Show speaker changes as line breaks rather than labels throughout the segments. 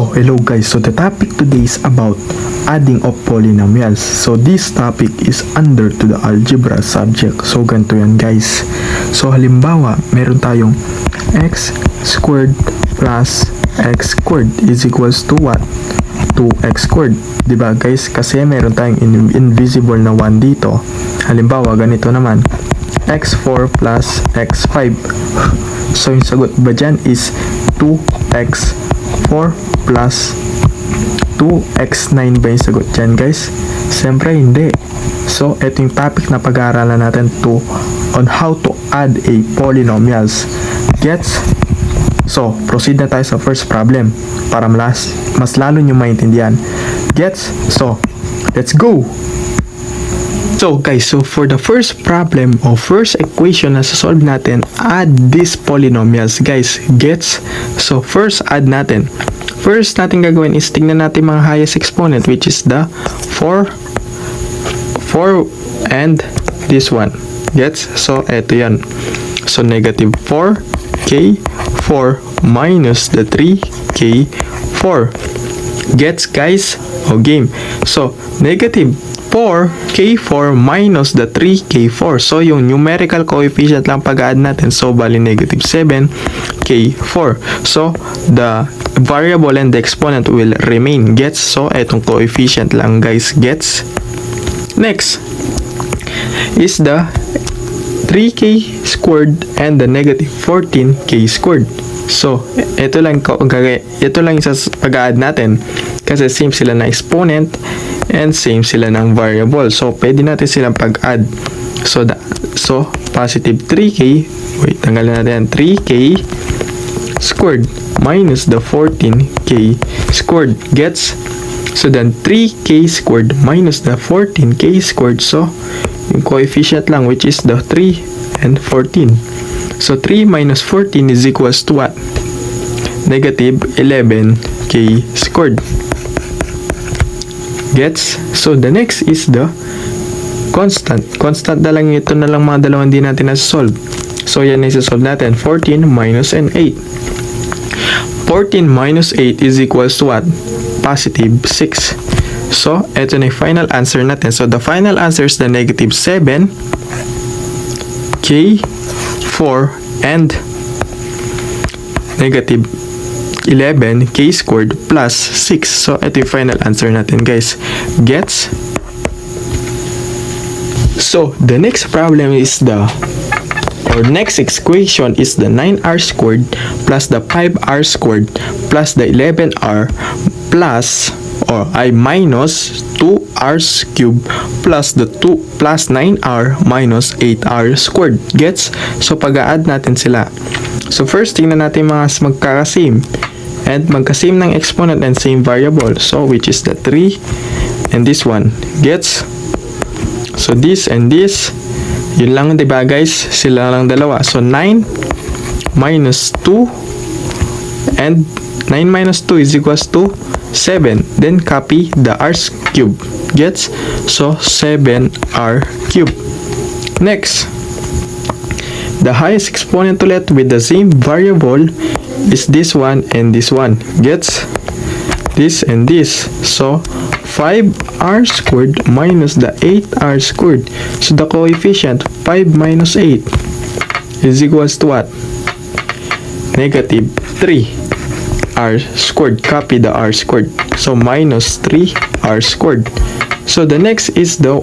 So hello guys, so the topic today is about adding of polynomials. So this topic is under to the algebra subject. So ganito yan guys. So halimbawa, meron tayong x squared plus x squared is equals to what? 2x squared. Diba guys? Kasi meron tayong invisible na 1 dito. Halimbawa, ganito naman. x4 plus x5. So yung sagot ba dyan is 2x4 plus 2x9 ba yung sagot dyan guys? Siyempre hindi. So ito yung topic na pag-aaralan natin on how to add a polynomials. Gets? So proceed na tayo sa first problem para mas lalo nyo maintindihan. Gets? So let's go! So guys, so for the first problem or first equation na sasolve natin, add these polynomials guys. Gets? So first add natin. First natin gagawin is tingnan natin mga highest exponent, which is the 4 and this one. Gets? So eto yan. So negative 4k4 minus the 3k4. Gets guys? O game. So negative 4k4 minus the 3k4. So, yung numerical coefficient lang pag-add natin. So, bali negative 7k4. So, the variable and the exponent will remain. Gets? So, etong coefficient lang guys. Gets? Next is the 3k squared and the negative 14k squared. So, ito lang yung pag-add natin kasi same sila na exponent and same sila ng variable. So, pwede natin silang pag-add. So, positive 3k, wait, tanggalin natin 3k squared minus the 14k squared. Gets? So, then 3k squared minus the 14k squared. So, yung coefficient lang, which is the 3 and 14. So, 3 minus 14 is equals to what? Negative 11k squared. Gets? So, the next is the constant. Constant na lang, ito na lang mga dalawang di natin nasa-solve. So, yan na isa-solve natin. 14 minus and 8. 14 minus 8 is equals to what? Positive 6. So, ito na yung final answer natin. So, the final answer is the negative 7 k4 and negative 11k squared plus 6. So, ito yung final answer natin guys. Gets? So, the next problem is next equation is the 9r squared plus the 5r squared plus the 11r plus minus 2r cubed plus the 9r minus 8r squared. Gets? So, pag-a-add natin sila. So, first, tingnan natin mga magkakasame. And magkasame ng exponent and same variable. So, which is the 3 and this one. Gets? So, this and this. Yun lang, diba guys? Sila lang dalawa. So, 9 minus 2 and 9 minus 2 is equals to 7. Then, copy the r cube. Gets? So, 7r cube. Next, the highest exponent ulit with the same variable is this one and this one. Gets? This and this. So, 5r squared minus the 8r squared. So, the coefficient 5 minus 8 is equals to what? Negative 3r squared. Copy the r squared. So, minus 3r squared. So, the next is the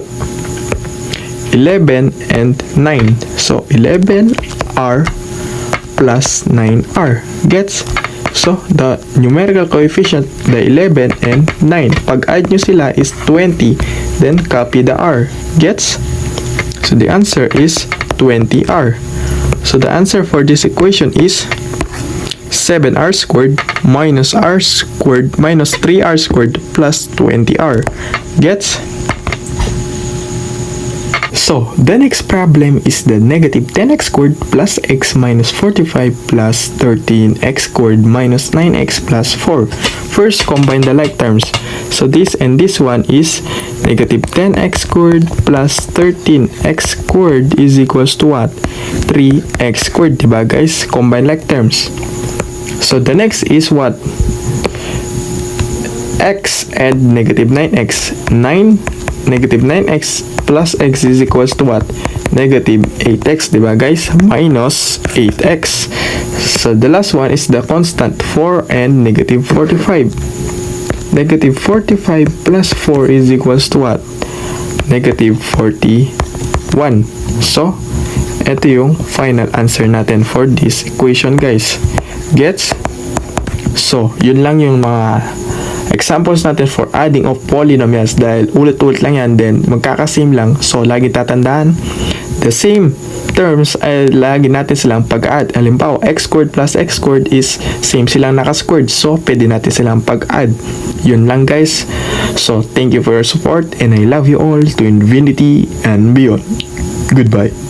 11 and 9. So, 11r plus 9r. Gets? So, the numerical coefficient, the 11 and 9. Pag-add nyo sila is 20. Then, copy the r. Gets? So, the answer is 20r. So, the answer for this equation is 7r squared minus r squared minus 3r squared plus 20r. Gets? So, the next problem is the negative 10x squared plus x minus 45 plus 13x squared minus 9x plus 4. First, combine the like terms. So, this and this one is negative 10x squared plus 13x squared is equals to what? 3x squared, diba guys? Combine like terms. So, the next is what? x and negative 9x. 9 negative 9x plus x is equals to what? Negative 8x, diba guys? Minus 8x. So the last one is the constant 4 and negative 45. Negative 45 plus 4 is equals to what? Negative 41. So, ito yung final answer natin for this equation guys. Gets? So, yun lang yung mga examples natin for adding of polynomials dahil ulit-ulit lang yan, then magkakasame lang. So, lagi tatandaan, the same terms ay lagi natin silang pag-add. Halimbawa, x squared plus x squared is same silang naka-squared. So, pwede natin silang pag-add. Yun lang guys. So, thank you for your support and I love you all to infinity and beyond. Goodbye.